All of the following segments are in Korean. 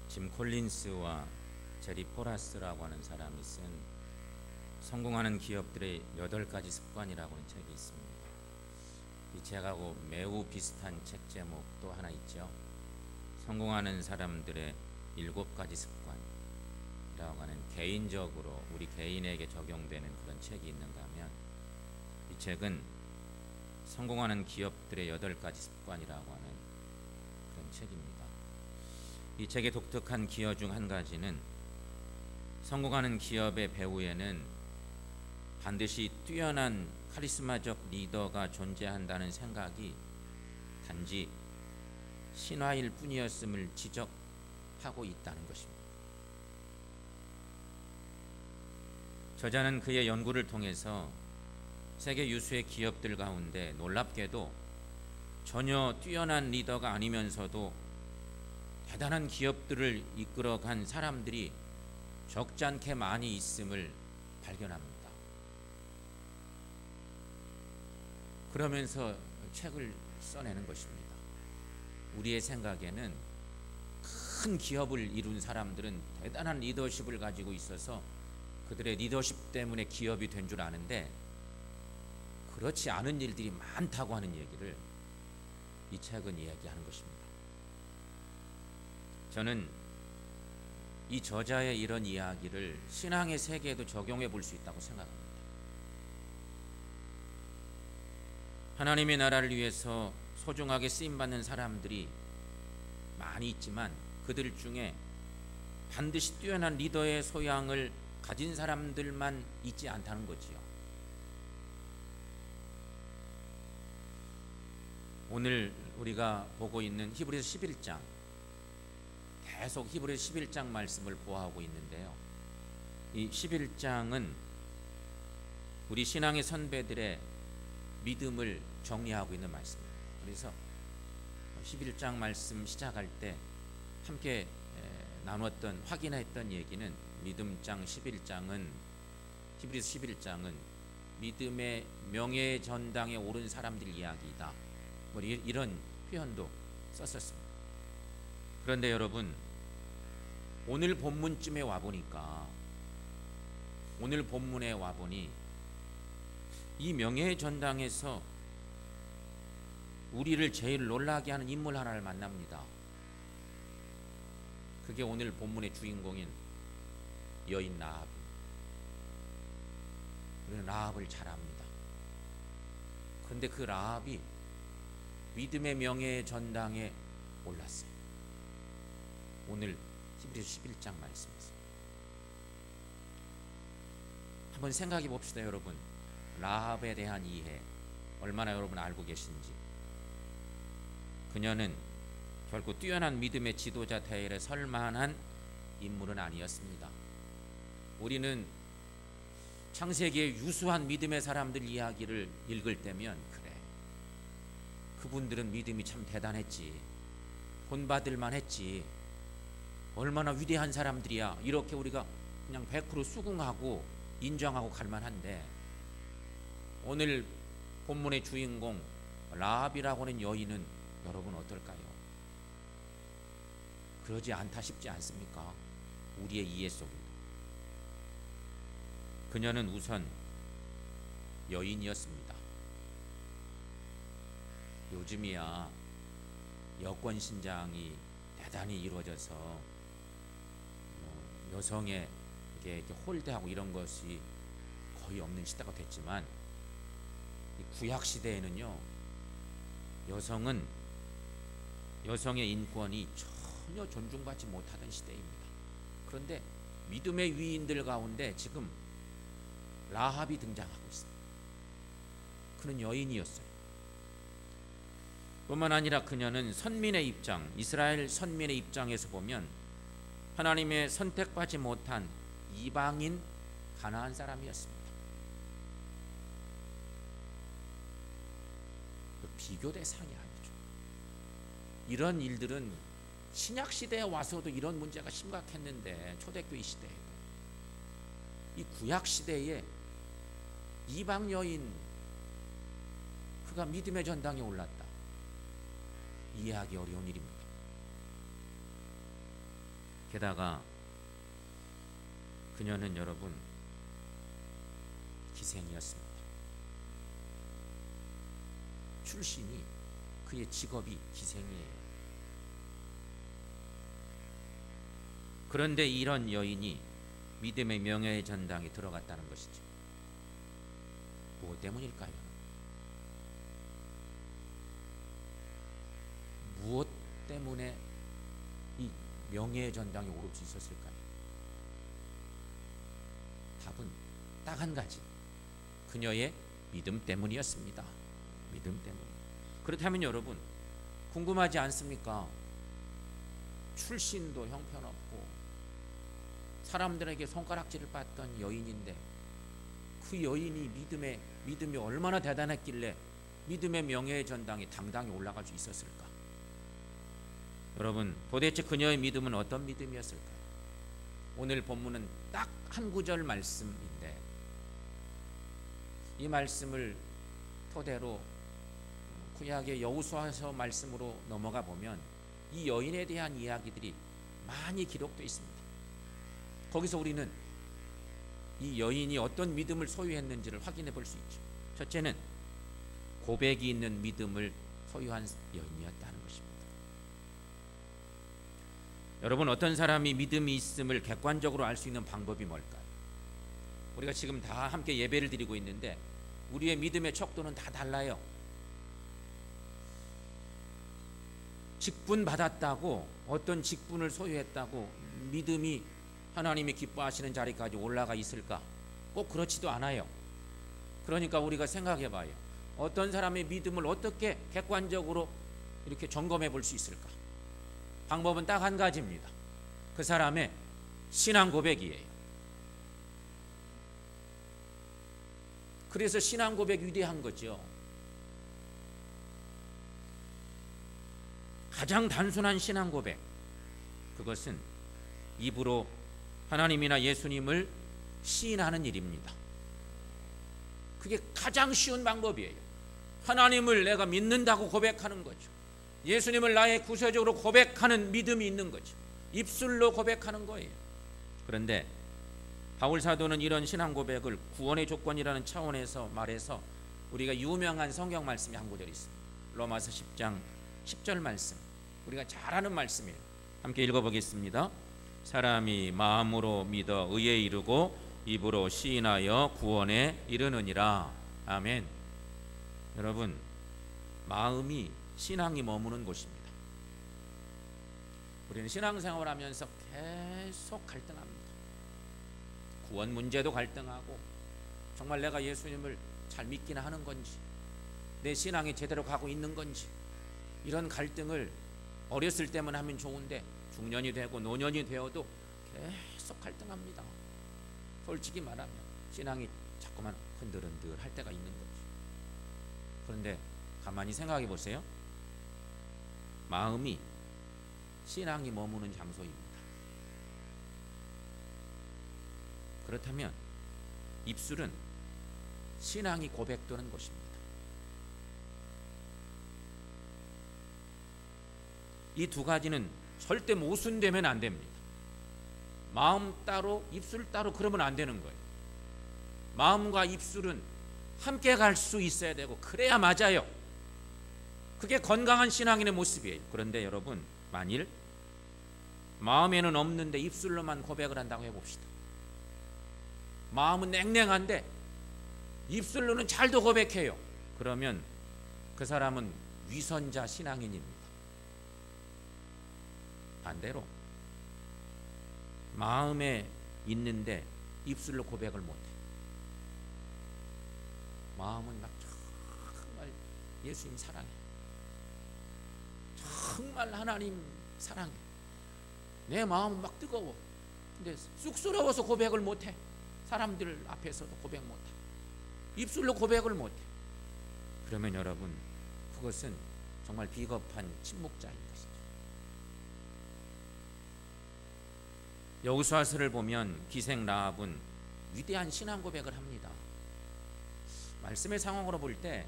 짐 콜린스와 제리 포라스라고 하는 사람이 쓴 성공하는 기업들의 8가지 습관이라고 하는 책이 있습니다. 이 책하고 매우 비슷한 책 제목도 하나 있죠. 성공하는 사람들의 7가지 습관이라고 하는, 개인적으로 우리 개인에게 적용되는 그런 책이 있는가 하면 이 책은 성공하는 기업들의 8가지 습관이라고 하는 그런 책입니다. 이 책의 독특한 기여 중 한 가지는, 성공하는 기업의 배후에는 반드시 뛰어난 카리스마적 리더가 존재한다는 생각이 단지 신화일 뿐이었음을 지적하고 있다는 것입니다. 저자는 그의 연구를 통해서 세계 유수의 기업들 가운데 놀랍게도 전혀 뛰어난 리더가 아니면서도 대단한 기업들을 이끌어간 사람들이 적지 않게 많이 있음을 발견합니다. 그러면서 책을 써내는 것입니다. 우리의 생각에는 큰 기업을 이룬 사람들은 대단한 리더십을 가지고 있어서 그들의 리더십 때문에 기업이 된 줄 아는데, 그렇지 않은 일들이 많다고 하는 얘기를 이 책은 이야기하는 것입니다. 저는 이 저자의 이런 이야기를 신앙의 세계에도 적용해 볼 수 있다고 생각합니다. 하나님의 나라를 위해서 소중하게 쓰임받는 사람들이 많이 있지만 그들 중에 반드시 뛰어난 리더의 소양을 가진 사람들만 있지 않다는 거지요. 오늘 우리가 보고 있는 히브리서 11장, 계속 히브리서 11장 말씀을 보아하고 있는데요, 이 11장은 우리 신앙의 선배들의 믿음을 정리하고 있는 말씀입니다. 그래서 11장 말씀 시작할 때 함께 나눴던, 확인했던 얘기는, 믿음장 11장은, 히브리서 11장은 믿음의 명예의 전당에 오른 사람들 이야기이다, 뭐 이런 표현도 썼었습니다. 그런데 여러분, 오늘 본문쯤에 와보니까, 오늘 본문에 와보니 이 명예의 전당에서 우리를 제일 놀라게 하는 인물 하나를 만납니다. 그게 오늘 본문의 주인공인 여인 라합입니다. 우리는 라합을 잘 압니다. 그런데 그 라합이 믿음의 명예의 전당에 올랐어요. 오늘 히브리서 11장 말씀에서 한번 생각해 봅시다. 여러분, 라합에 대한 이해 얼마나 여러분 알고 계신지. 그녀는 결코 뛰어난 믿음의 지도자 대열에 설 만한 인물은 아니었습니다. 우리는 창세기의 유수한 믿음의 사람들 이야기를 읽을 때면, 그래, 그분들은 믿음이 참 대단했지, 본받을만 했지, 얼마나 위대한 사람들이야, 이렇게 우리가 그냥 100% 수긍하고 인정하고 갈만한데, 오늘 본문의 주인공 라합이라고 하는 여인은 여러분 어떨까요? 그러지 않다 싶지 않습니까? 우리의 이해 속에도. 그녀는 우선 여인이었습니다. 요즘이야 여권 신장이 대단히 이루어져서 여성에게 홀대하고 이런 것이 거의 없는 시대가 됐지만, 구약 시대에는요, 여성의 인권이 전혀 존중받지 못하던 시대입니다. 그런데 믿음의 위인들 가운데 지금 라합이 등장하고 있습니다. 그는 여인이었어요. 뿐만 아니라 그녀는 선민의 입장, 이스라엘 선민의 입장에서 보면 하나님의 선택받지 못한 이방인 가나안 사람이었습니다. 비교 대상이 아니죠. 이런 일들은 신약 시대에 와서도 이런 문제가 심각했는데, 초대교회 시대에도, 이 구약 시대에 이방 여인, 그가 믿음의 전당에 올랐다, 이해하기 어려운 일입니다. 게다가 그녀는 여러분 기생이었습니다. 출신이, 그의 직업이 기생이에요. 그런데 이런 여인이 믿음의 명예의 전당에 들어갔다는 것이죠. 무엇 때문일까요? 무엇 때문에 이 명예의 전당에 오를 수 있었을까요? 답은 딱 한 가지, 그녀의 믿음 때문이었습니다. 믿음 때문. 그렇다면 여러분 궁금하지 않습니까? 출신도 형편없고 사람들에게 손가락질을 받던 여인인데 그 여인이 믿음이 얼마나 대단했길래 믿음의 명예의 전당에 당당히 올라갈 수 있었을까? 여러분 도대체 그녀의 믿음은 어떤 믿음이었을까요? 오늘 본문은 딱 한 구절 말씀인데 이 말씀을 토대로 구약의 여호수아서 말씀으로 넘어가 보면 이 여인에 대한 이야기들이 많이 기록되어 있습니다. 거기서 우리는 이 여인이 어떤 믿음을 소유했는지를 확인해 볼 수 있죠. 첫째는 고백이 있는 믿음을 소유한 여인이었다는 것입니다. 여러분 어떤 사람이 믿음이 있음을 객관적으로 알 수 있는 방법이 뭘까요? 우리가 지금 다 함께 예배를 드리고 있는데 우리의 믿음의 척도는 다 달라요. 직분 받았다고, 어떤 직분을 소유했다고 믿음이 하나님이 기뻐하시는 자리까지 올라가 있을까? 꼭 그렇지도 않아요. 그러니까 우리가 생각해 봐요. 어떤 사람의 믿음을 어떻게 객관적으로 이렇게 점검해 볼 수 있을까? 방법은 딱 한 가지입니다. 그 사람의 신앙 고백이에요. 그래서 신앙 고백 위대한 거죠. 가장 단순한 신앙 고백, 그것은 입으로 하나님이나 예수님을 시인하는 일입니다. 그게 가장 쉬운 방법이에요. 하나님을 내가 믿는다고 고백하는 거죠. 예수님을 나의 구세주로 고백하는 믿음이 있는 거죠. 입술로 고백하는 거예요. 그런데 바울 사도는 이런 신앙 고백을 구원의 조건이라는 차원에서 말해서 우리가 유명한 성경 말씀이 한 구절 있습니다. 로마서 10장 10절 말씀, 우리가 잘 아는 말씀이에요. 함께 읽어보겠습니다. 사람이 마음으로 믿어 의에 이르고 입으로 시인하여 구원에 이르느니라. 아멘. 여러분 마음이 신앙이 머무는 곳입니다. 우리는 신앙생활하면서 계속 갈등합니다. 구원 문제도 갈등하고 정말 내가 예수님을 잘 믿기나 하는 건지, 내 신앙이 제대로 가고 있는 건지, 이런 갈등을 어렸을 때만 하면 좋은데 중년이 되고 노년이 되어도 계속 갈등합니다. 솔직히 말하면 신앙이 자꾸만 흔들흔들 할 때가 있는 거죠. 그런데 가만히 생각해 보세요. 마음이 신앙이 머무는 장소입니다. 그렇다면 입술은 신앙이 고백되는 곳입니다. 이 두 가지는 절대 모순되면 안 됩니다. 마음 따로 입술 따로 그러면 안 되는 거예요. 마음과 입술은 함께 갈 수 있어야 되고 그래야 맞아요. 그게 건강한 신앙인의 모습이에요. 그런데 여러분 만일 마음에는 없는데 입술로만 고백을 한다고 해봅시다. 마음은 냉랭한데 입술로는 잘도 고백해요. 그러면 그 사람은 위선자 신앙인입니다. 반대로 마음에 있는데 입술로 고백을 못해. 마음은 막 정말 예수님 사랑해, 정말 하나님 사랑해, 내 마음은 막 뜨거워. 근데 쑥스러워서 고백을 못해. 사람들 앞에서도 고백 못해. 입술로 고백을 못해. 그러면 여러분 그것은 정말 비겁한 침묵자인 것이죠. 여호수아서를 보면 기생 라합은 위대한 신앙 고백을 합니다. 말씀의 상황으로 볼 때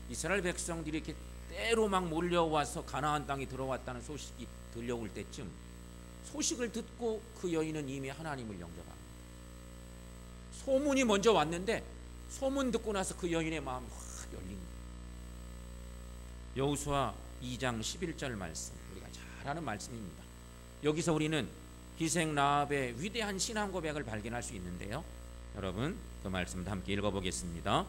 이스라엘 백성들이 이렇게 때로 막 몰려와서 가나안 땅에 들어왔다는 소식이 들려올 때쯤 소식을 듣고 그 여인은 이미 하나님을 영접합니다. 소문이 먼저 왔는데 소문 듣고 나서 그 여인의 마음이 확 열린 거예요. 여호수아 2장 11절 말씀, 우리가 잘 아는 말씀입니다. 여기서 우리는 기생 라합의 위대한 신앙 고백을 발견할 수 있는데요, 여러분 그 말씀도 함께 읽어보겠습니다.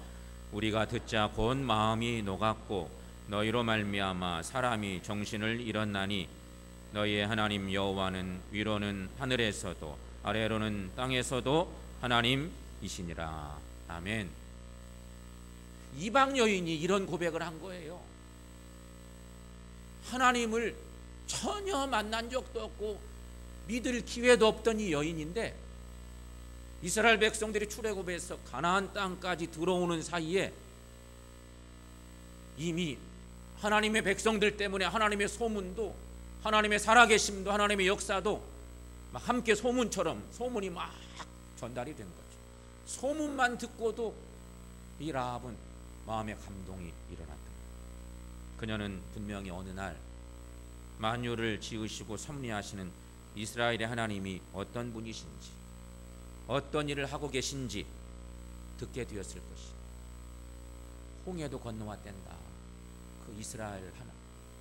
우리가 듣자 곧 마음이 녹았고 너희로 말미암아 사람이 정신을 잃었나니 너희의 하나님 여호와는 위로는 하늘에서도 아래로는 땅에서도 하나님이시니라. 아멘. 이방 여인이 이런 고백을 한 거예요. 하나님을 전혀 만난 적도 없고 믿을 기회도 없던 이 여인인데 이스라엘 백성들이 출애굽해서 가나안 땅까지 들어오는 사이에 이미 하나님의 백성들 때문에 하나님의 소문도, 하나님의 살아계심도, 하나님의 역사도 막 함께 소문이 막 전달이 된 거죠. 소문만 듣고도 이 라합은 마음의 감동이 일어났던 거예요. 그녀는 분명히 어느 날 만유를 지으시고 섭리하시는 이스라엘의 하나님이 어떤 분이신지, 어떤 일을 하고 계신지 듣게 되었을 것이다. 홍해도 건너왔댄다. 그 이스라엘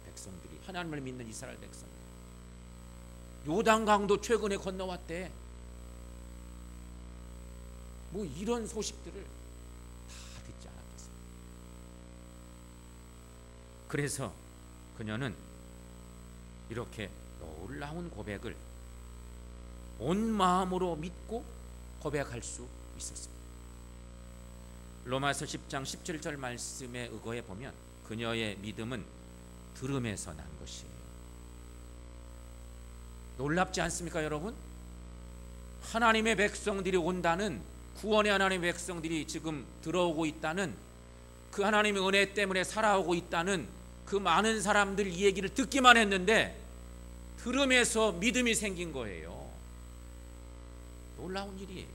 백성들이, 하나님을 믿는 이스라엘 백성들, 요단강도 최근에 건너왔대. 뭐 이런 소식들을 다 듣지 않았겠습니까? 그래서 그녀는 이렇게 놀라운 고백을 온 마음으로 믿고 고백할 수 있었습니다. 로마서 10장 17절 말씀에 의거해 보면 그녀의 믿음은 들음에서 난 것이에요. 놀랍지 않습니까, 여러분? 하나님의 백성들이 온다는, 구원의 하나님의 백성들이 지금 들어오고 있다는, 그 하나님의 은혜 때문에 살아오고 있다는 그 많은 사람들 이 얘기를 듣기만 했는데 들음에서 믿음이 생긴 거예요. 놀라운 일이에요.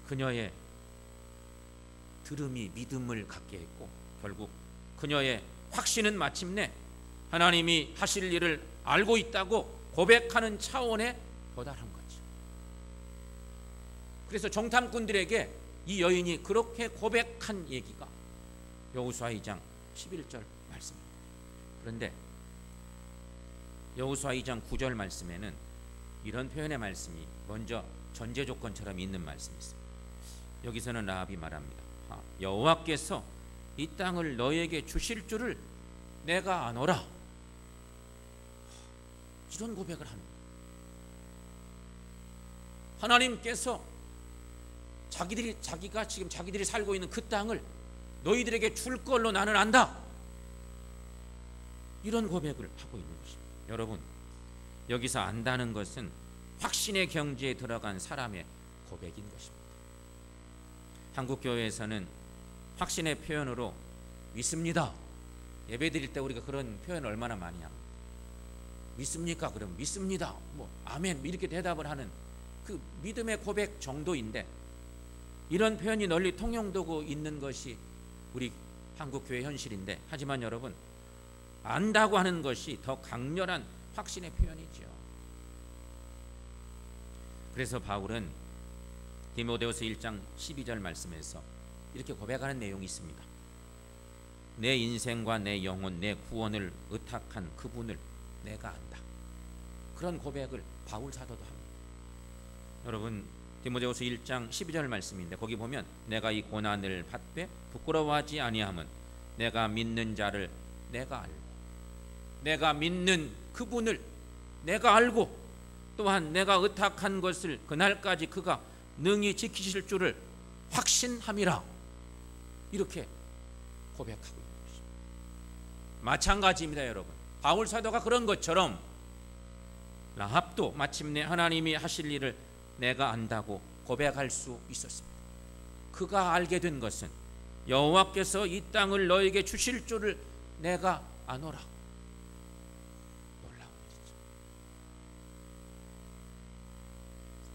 그녀의 들음이 믿음을 갖게 했고 결국 그녀의 확신은 마침내 하나님이 하실 일을 알고 있다고 고백하는 차원에 도달한 거죠. 그래서 정탐꾼들에게 이 여인이 그렇게 고백한 얘기가 여호수아 2장 11절 말씀입니다. 그런데 여호수아 2장 9절 말씀에는 이런 표현의 말씀이 먼저 전제 조건처럼 있는 말씀이 있습니다. 여기서는 라합이 말합니다. 여호와께서 이 땅을 너에게 주실 줄을 내가 아노라. 이런 고백을 하는 거예요. 하나님께서 자기들이 살고 있는 그 땅을 너희들에게 줄 걸로 나는 안다. 이런 고백을 하고 있는 것입니다. 여러분, 여기서 안다는 것은 확신의 경지에 들어간 사람의 고백인 것입니다. 한국교회에서는 확신의 표현으로 믿습니다. 예배 드릴 때 우리가 그런 표현을 얼마나 많이 합니까? 믿습니까? 그럼 믿습니다. 뭐 아멘 이렇게 대답을 하는 그 믿음의 고백 정도인데, 이런 표현이 널리 통용되고 있는 것이 우리 한국교회 현실인데, 하지만 여러분, 안다고 하는 것이 더 강렬한 확신의 표현이죠. 그래서 바울은 디모데후서 1장 12절 말씀에서 이렇게 고백하는 내용이 있습니다. 내 인생과 내 영혼, 내 구원을 의탁한 그분을 내가 안다. 그런 고백을 바울 사도도 합니다. 여러분, 디모데후서 1장 12절 말씀인데 거기 보면 내가 이 고난을 받되 부끄러워하지 아니함은 내가 믿는 자를 내가 알고, 내가 믿는 그분을 내가 알고, 또한 내가 의탁한 것을 그날까지 그가 능히 지키실 줄을 확신함이라. 이렇게 고백하고 있는 것입니다. 마찬가지입니다, 여러분. 바울 사도가 그런 것처럼 라합도 마침내 하나님이 하실 일을 내가 안다고 고백할 수 있었습니다. 그가 알게 된 것은 여호와께서 이 땅을 너에게 주실 줄을 내가 아노라. 놀라운 일이죠.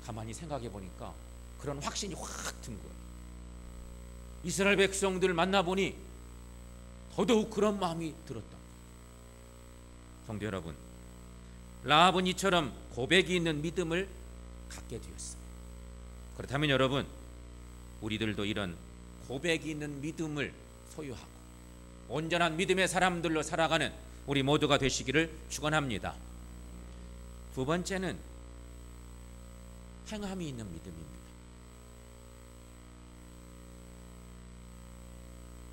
가만히 생각해 보니까 그런 확신이 확 든 거예요. 이스라엘 백성들을 만나보니 더더욱 그런 마음이 들었다. 성도 여러분, 라합은 이처럼 고백이 있는 믿음을 갖게 되었어요. 그렇다면 여러분, 우리들도 이런 고백이 있는 믿음을 소유하고 온전한 믿음의 사람들로 살아가는 우리 모두가 되시기를 축원합니다. 두 번째는 행함이 있는 믿음입니다.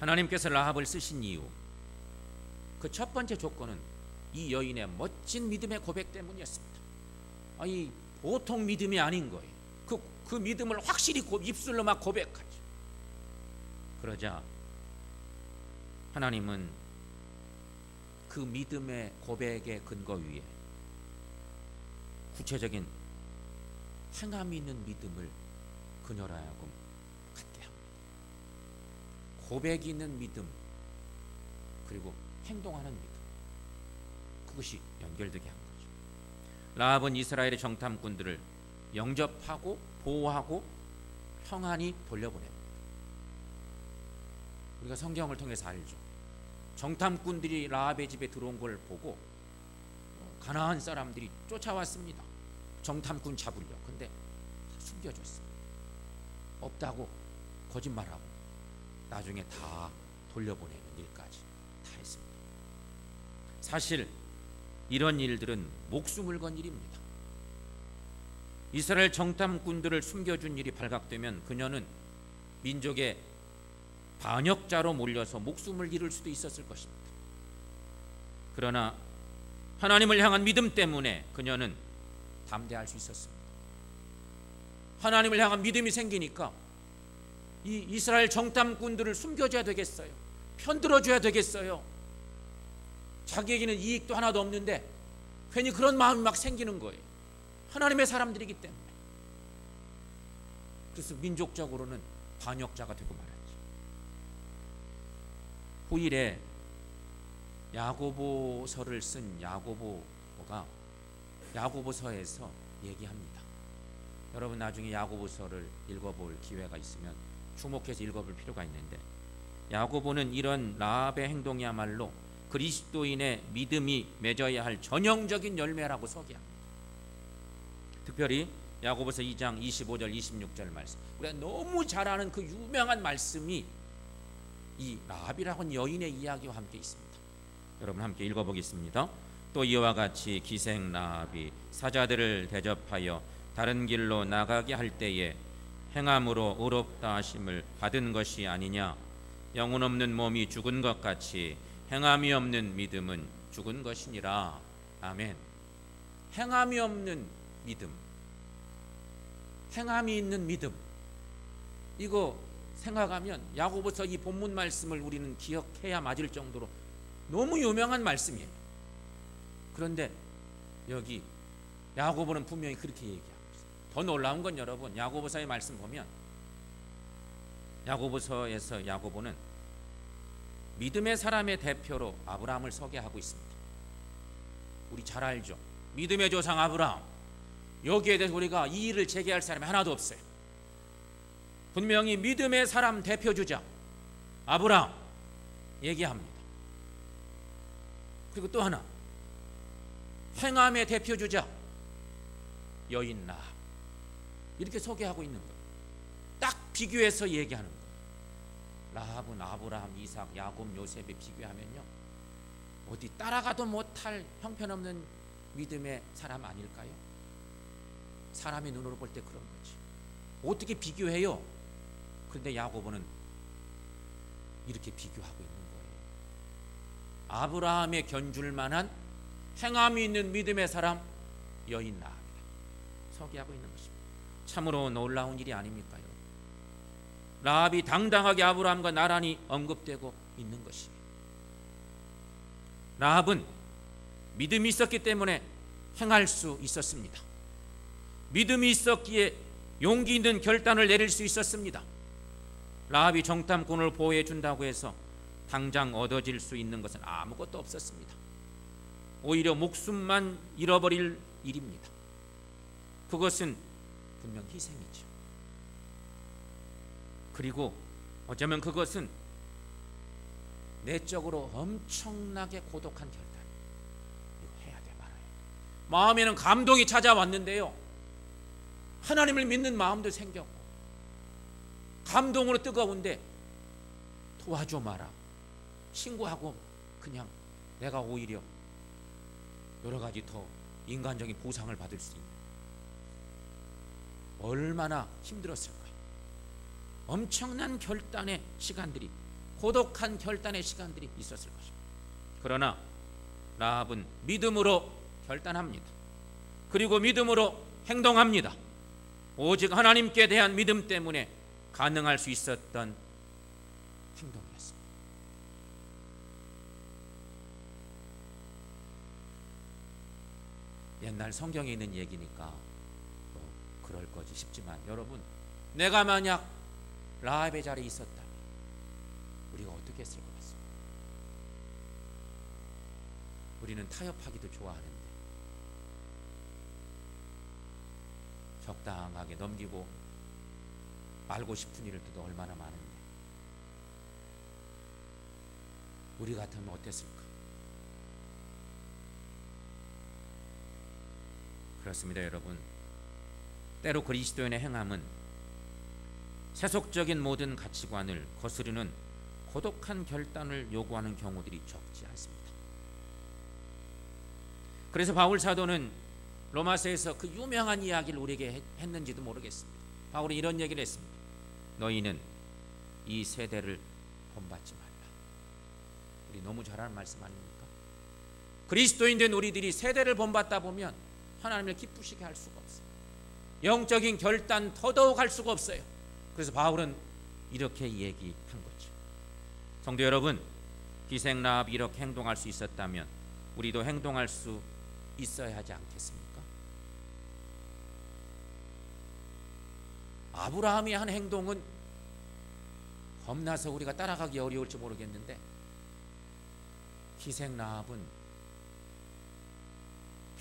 하나님께서 라합을 쓰신 이유, 그 첫 번째 조건은 이 여인의 멋진 믿음의 고백 때문이었습니다. 이 보통 믿음이 아닌 거예요. 그 믿음을 확실히 입술로 막 고백하죠. 그러자 하나님은 그 믿음의 고백의 근거 위에 구체적인 행함이 있는 믿음을 그녀로 하여금 갖게 합니다. 고백이 있는 믿음, 그리고 행동하는 믿음, 그것이 연결되게 한 거죠. 라합은 이스라엘의 정탐꾼들을 영접하고 보호하고 평안히 돌려보냅니다. 우리가 성경을 통해서 알죠. 정탐꾼들이 라합의 집에 들어온 걸 보고 가나안 사람들이 쫓아왔습니다. 정탐꾼 잡으려. 근데 숨겨줬어요. 없다고 거짓말하고 나중에 다 돌려보내는 일까지 다 했습니다. 사실 이런 일들은 목숨을 건 일입니다. 이스라엘 정탐꾼들을 숨겨준 일이 발각되면 그녀는 민족의 반역자로 몰려서 목숨을 잃을 수도 있었을 것입니다. 그러나 하나님을 향한 믿음 때문에 그녀는 담대할 수 있었습니다. 하나님을 향한 믿음이 생기니까 이 이스라엘 정탐꾼들을 숨겨줘야 되겠어요. 편들어줘야 되겠어요. 자기에게는 이익도 하나도 없는데 괜히 그런 마음이 막 생기는 거예요. 하나님의 사람들이기 때문에. 그래서 민족적으로는 반역자가 되고 말았죠. 후일에 야고보서를 쓴 야고보가 야고보서에서 얘기합니다. 여러분 나중에 야고보서를 읽어볼 기회가 있으면 주목해서 읽어볼 필요가 있는데, 야고보는 이런 라합의 행동이야말로 그리스도인의 믿음이 맺어야 할 전형적인 열매라고 소개합니다. 특별히 야고보서 2장 25절 26절 말씀, 우리가 너무 잘 아는 그 유명한 말씀이 이 라합이라고 하는 여인의 이야기와 함께 있습니다. 여러분 함께 읽어보겠습니다. 또 이와 같이 기생 라합이 사자들을 대접하여 다른 길로 나가게 할 때에 행함으로 의롭다 하심을 받은 것이 아니냐. 영혼 없는 몸이 죽은 것 같이 행함이 없는 믿음은 죽은 것이니라. 아멘. 행함이 없는 믿음, 행함이 있는 믿음, 이거 생각하면 야고보서 이 본문 말씀을 우리는 기억해야 맞을 정도로 너무 유명한 말씀이에요. 그런데 여기 야고보는 분명히 그렇게 얘기하고 있어요. 더 놀라운 건 여러분, 야고보서의 말씀 보면 야고보서에서 야고보는 믿음의 사람의 대표로 아브라함을 소개하고 있습니다. 우리 잘 알죠. 믿음의 조상 아브라함. 여기에 대해서 우리가 이의를 제기할 사람이 하나도 없어요. 분명히 믿음의 사람 대표주자 아브라함 얘기합니다. 그리고 또 하나, 행함의 대표주자 여인 라합, 이렇게 소개하고 있는 거예요. 딱 비교해서 얘기하는 거예요. 라합은 아브라함, 이삭, 야곱, 요셉에 비교하면요, 어디 따라가도 못할 형편없는 믿음의 사람 아닐까요? 사람의 눈으로 볼 때 그런 거지. 어떻게 비교해요? 그런데 야고보는 이렇게 비교하고 있는 거예요. 아브라함에 견줄 만한 행함이 있는 믿음의 사람 여인 라합이다 소개하고 있는 것입니다. 참으로 놀라운 일이 아닙니까요? 라합이 당당하게 아브라함과 나란히 언급되고 있는 것이에요. 라합은 믿음이 있었기 때문에 행할 수 있었습니다. 믿음이 있었기에 용기 있는 결단을 내릴 수 있었습니다. 라합이 정탐꾼을 보호해 준다고 해서 당장 얻어질 수 있는 것은 아무것도 없었습니다. 오히려 목숨만 잃어버릴 일입니다. 그것은 분명 희생이죠. 그리고 어쩌면 그것은 내적으로 엄청나게 고독한 결단. 이거 해야 돼 말아야 돼. 마음에는 감동이 찾아왔는데요, 하나님을 믿는 마음도 생겼고 감동으로 뜨거운데 도와줘 마라, 신고하고 그냥 내가 오히려 여러 가지 더 인간적인 보상을 받을 수 있는, 얼마나 힘들었을까요? 엄청난 결단의 시간들이, 고독한 결단의 시간들이 있었을 것입니다. 그러나 라합은 믿음으로 결단합니다. 그리고 믿음으로 행동합니다. 오직 하나님께 대한 믿음 때문에 가능할 수 있었던 행동이었습니다. 옛날 성경에 있는 얘기니까 뭐 그럴 거지 싶지만, 여러분, 내가 만약 라합의 자리에 있었다면 우리가 어떻게 했을 것 같습니다. 우리는 타협하기도 좋아하는데 적당하게 넘기고 말고 싶은 일들도 얼마나 많은데, 우리 같으면 어땠을까? 그렇습니다, 여러분. 때로 그리스도인의 행함은 세속적인 모든 가치관을 거스르는 고독한 결단을 요구하는 경우들이 적지 않습니다. 그래서 바울 사도는 로마서에서 그 유명한 이야기를 우리에게 했는지도 모르겠습니다. 바울은 이런 얘기를 했습니다. 너희는 이 세대를 본받지 말라. 우리 너무 잘 아는 말씀 아닙니까? 그리스도인 된 우리들이 세대를 본받다 보면 하나님을 기쁘시게 할 수가 없어요. 영적인 결단 더더욱 할 수가 없어요. 그래서 바울은 이렇게 얘기한 거죠. 성도 여러분, 기생 라합이 이렇게 행동할 수 있었다면 우리도 행동할 수 있어야 하지 않겠습니까? 아브라함이 한 행동은 겁나서 우리가 따라가기 어려울지 모르겠는데, 기생 라합은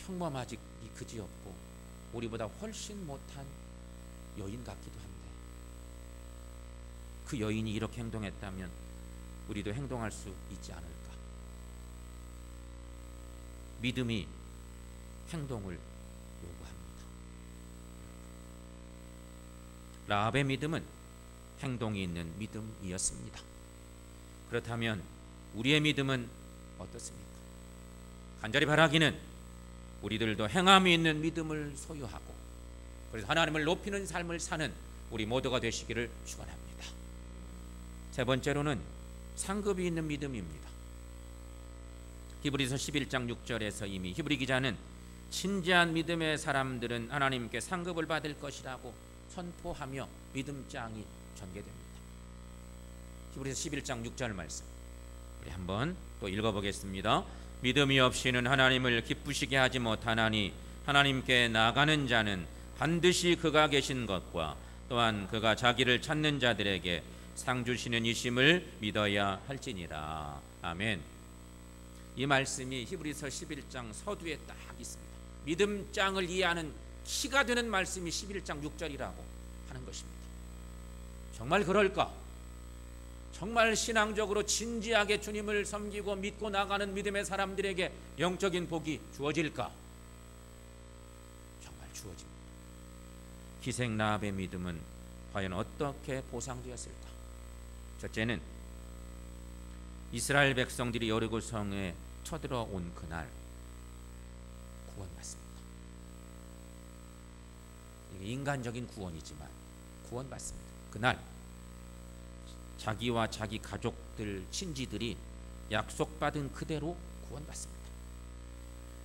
평범하지 그지없고 우리보다 훨씬 못한 여인 같기도 한데, 그 여인이 이렇게 행동했다면 우리도 행동할 수 있지 않을까? 믿음이 행동을 요구합니다. 라합의 믿음은 행동이 있는 믿음이었습니다. 그렇다면 우리의 믿음은 어떻습니까? 간절히 바라기는 우리들도 행함이 있는 믿음을 소유하고, 그래서 하나님을 높이는 삶을 사는 우리 모두가 되시기를 축원합니다. 세 번째로는 상급이 있는 믿음입니다. 히브리서 11장 6절에서 이미 히브리 기자는 진지한 믿음의 사람들은 하나님께 상급을 받을 것이라고 선포하며 믿음장이 전개됩니다. 히브리서 11장 6절 말씀 우리 한번 또 읽어보겠습니다. 믿음이 없이는 하나님을 기쁘시게 하지 못하나니 하나님께 나가는 자는 반드시 그가 계신 것과 또한 그가 자기를 찾는 자들에게 상 주시는 이심을 믿어야 할지니라. 아멘. 이 말씀이 히브리서 11장 서두에 딱 있습니다. 믿음장을 이해하는 키가 되는 말씀이 11장 6절이라고 하는 것입니다. 정말 그럴까? 정말 신앙적으로 진지하게 주님을 섬기고 믿고 나가는 믿음의 사람들에게 영적인 복이 주어질까? 정말 주어집니다. 기생 라합의 믿음은 과연 어떻게 보상되었을까? 첫째는 이스라엘 백성들이 여리고 성에 쳐들어온 그날 구원받습니다. 이게 인간적인 구원이지만 구원받습니다. 그날 자기와 자기 가족들, 친지들이 약속받은 그대로 구원받습니다.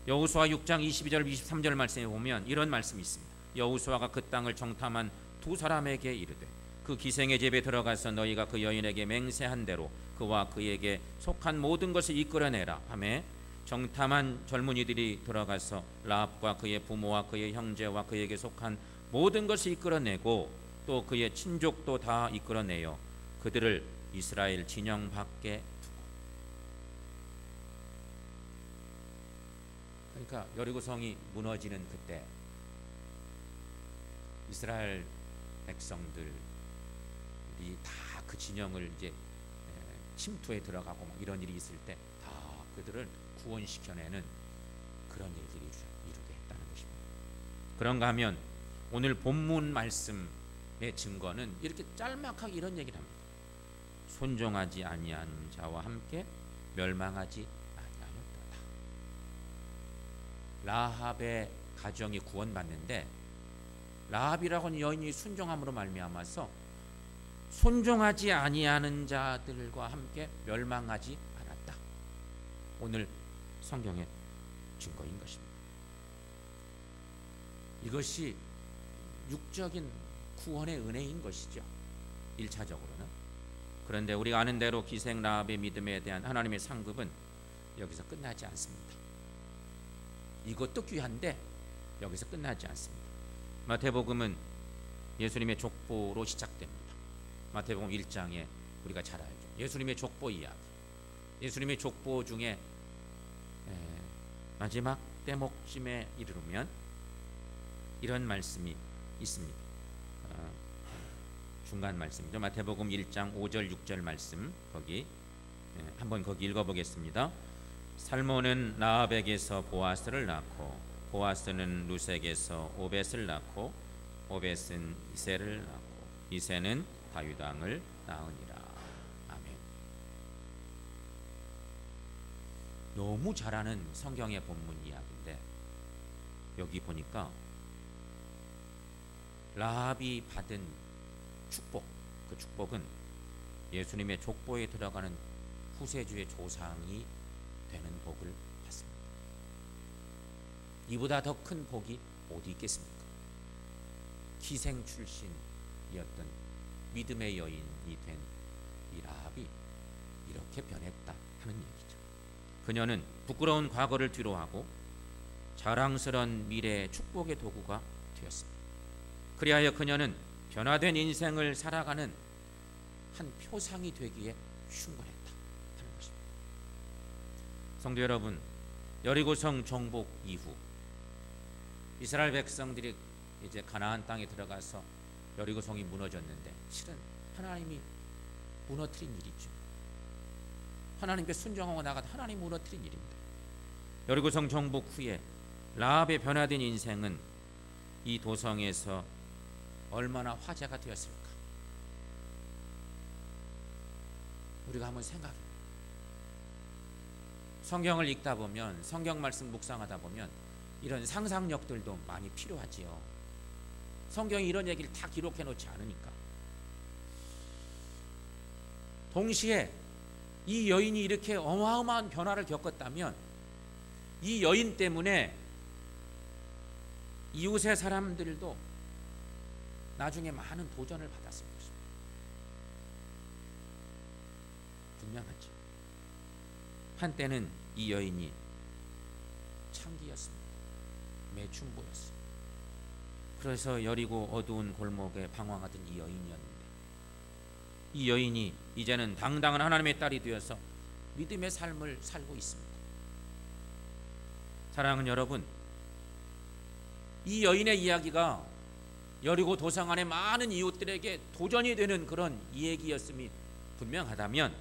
여호수아 6장 22절 23절 말씀에 보면 이런 말씀이 있습니다. 여호수아가 그 땅을 정탐한 두 사람에게 이르되 그 기생의 집에 들어가서 너희가 그 여인에게 맹세한 대로 그와 그에게 속한 모든 것을 이끌어내라 하며, 정탐한 젊은이들이 들어가서 라합과 그의 부모와 그의 형제와 그에게 속한 모든 것을 이끌어내고 또 그의 친족도 다 이끌어내어 그들을 이스라엘 진영 밖에 두고. 그러니까 여리고성이 무너지는 그때 이스라엘 백성들이 다 그 진영을 이제 침투에 들어가고 막 이런 일이 있을 때 다 그들을 구원시켜내는 그런 일들이 이루게 했다는 것입니다. 그런가 하면 오늘 본문 말씀의 증거는 이렇게 짤막하게 이런 얘기를 합니다. 순종하지 아니한 자와 함께 멸망하지 아니하였다. 라합의 가정이 구원받는데 라합이라고 하는 여인이 순종함으로 말미암아서 순종하지 아니하는 자들과 함께 멸망하지 않았다. 오늘 성경의 증거인 것입니다. 이것이 육적인 구원의 은혜인 것이죠. 1차적으로는. 그런데 우리가 아는 대로 기생 라합의 믿음에 대한 하나님의 상급은 여기서 끝나지 않습니다. 이것도 귀한데 여기서 끝나지 않습니다. 마태복음은 예수님의 족보로 시작됩니다. 마태복음 1장에 우리가 잘 알죠. 예수님의 족보 이야기. 예수님의 족보 중에 마지막 대목쯤에 이르면 이런 말씀이 있습니다. 중간 말씀이죠. 마태복음 1장 5절 6절 말씀 거기 한번 거기 읽어보겠습니다. 살몬은 라합에게서 보아스를 낳고 보아스는 루sek에서 오벳을 낳고 오벳은 이새를 낳고 이새는 다윗 왕을 낳으니라. 아멘. 너무 잘 아는 성경의 본문 이야기인데 여기 보니까 라합이 받은 축복, 그 축복은 예수님의 족보에 들어가는 후세주의 조상이 되는 복을 받습니다. 이보다 더 큰 복이 어디 있겠습니까? 기생 출신이었던 믿음의 여인이 된 이 라합이 이렇게 변했다 하는 얘기죠. 그녀는 부끄러운 과거를 뒤로하고 자랑스러운 미래의 축복의 도구가 되었습니다. 그리하여 그녀는 변화된 인생을 살아가는 한 표상이 되기에 흉건했다 하는 것입니다. 성도 여러분, 여리고성 정복 이후 이스라엘 백성들이 이제 가나안 땅에 들어가서 여리고성이 무너졌는데 실은 하나님이 무너뜨린 일이죠. 하나님께 순종하고 나가다 하나님 무너뜨린 일입니다. 여리고성 정복 후에 라합의 변화된 인생은 이 도성에서 얼마나 화제가 되었을까? 우리가 한번 생각해. 성경을 읽다 보면, 성경 말씀 묵상하다 보면 이런 상상력들도 많이 필요하지요. 성경이 이런 얘기를 다 기록해 놓지 않으니까. 동시에 이 여인이 이렇게 어마어마한 변화를 겪었다면 이 여인 때문에 이웃의 사람들도 나중에 많은 도전을 받았을 것입니다. 분명하죠. 한때는 이 여인이 창기였습니다. 매춘부였습니다. 그래서 여리고 어두운 골목에 방황하던 이 여인이었는데 이 여인이 이제는 당당한 하나님의 딸이 되어서 믿음의 삶을 살고 있습니다. 사랑하는 여러분, 이 여인의 이야기가 여리고 도성 안의 많은 이웃들에게 도전이 되는 그런 얘기였음이 분명하다면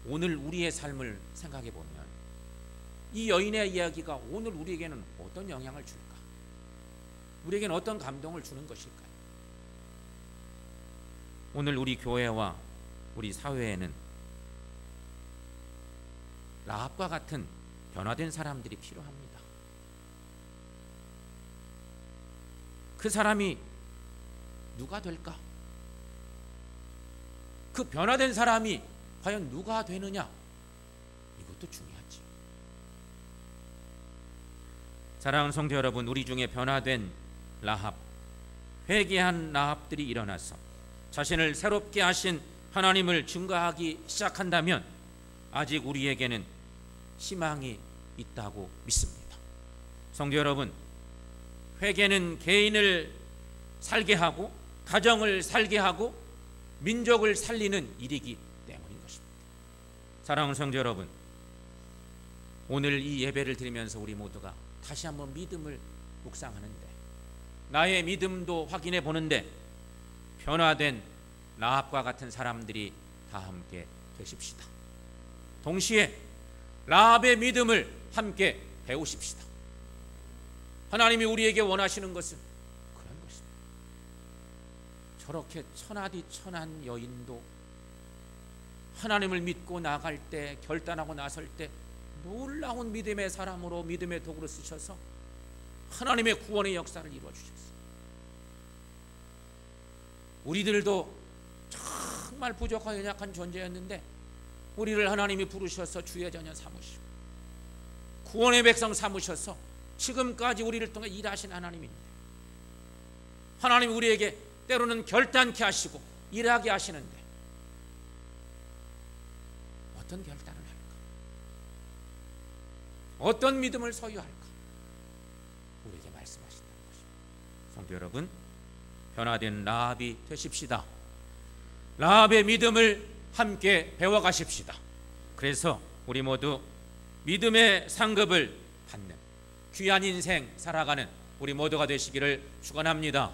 오늘 우리의 삶을 생각해 보면 이 여인의 이야기가 오늘 우리에게는 어떤 영향을 줄까? 우리에게는 어떤 감동을 주는 것일까요? 오늘 우리 교회와 우리 사회에는 라합과 같은 변화된 사람들이 필요합니다. 그 사람이 누가 될까? 그 변화된 사람이 과연 누가 되느냐? 이것도 중요하지. 사랑하는 성도 여러분, 우리 중에 변화된 라합, 회개한 라합들이 일어나서 자신을 새롭게 하신 하나님을 증거하기 시작한다면 아직 우리에게는 희망이 있다고 믿습니다. 성도 여러분, 회개는 개인을 살게 하고 가정을 살게 하고 민족을 살리는 일이기 때문인 것입니다. 사랑하는 성도 여러분, 오늘 이 예배를 드리면서 우리 모두가 다시 한번 믿음을 묵상하는데 나의 믿음도 확인해 보는데 변화된 라합과 같은 사람들이 다 함께 되십시다. 동시에 라합의 믿음을 함께 배우십시다. 하나님이 우리에게 원하시는 것은 그런 것입니다. 저렇게 천하디천한 여인도 하나님을 믿고 나갈 때, 결단하고 나설 때 놀라운 믿음의 사람으로, 믿음의 도구로 쓰셔서 하나님의 구원의 역사를 이루어 주셨어요. 우리들도 정말 부족하고 연약한 존재였는데 우리를 하나님이 부르셔서 주의 자녀 삼으시고 구원의 백성 삼으셔서 지금까지 우리를 통해 일하신 하나님입니다. 하나님이 우리에게 때로는 결단케 하시고 일하게 하시는데 어떤 결단을 할까? 어떤 믿음을 소유할까? 우리에게 말씀하신다는 것입니다. 성도 여러분, 변화된 라합이 되십시다. 라합의 믿음을 함께 배워가십시다. 그래서 우리 모두 믿음의 상급을 받는 귀한 인생 살아가는 우리 모두가 되시기를 축원합니다.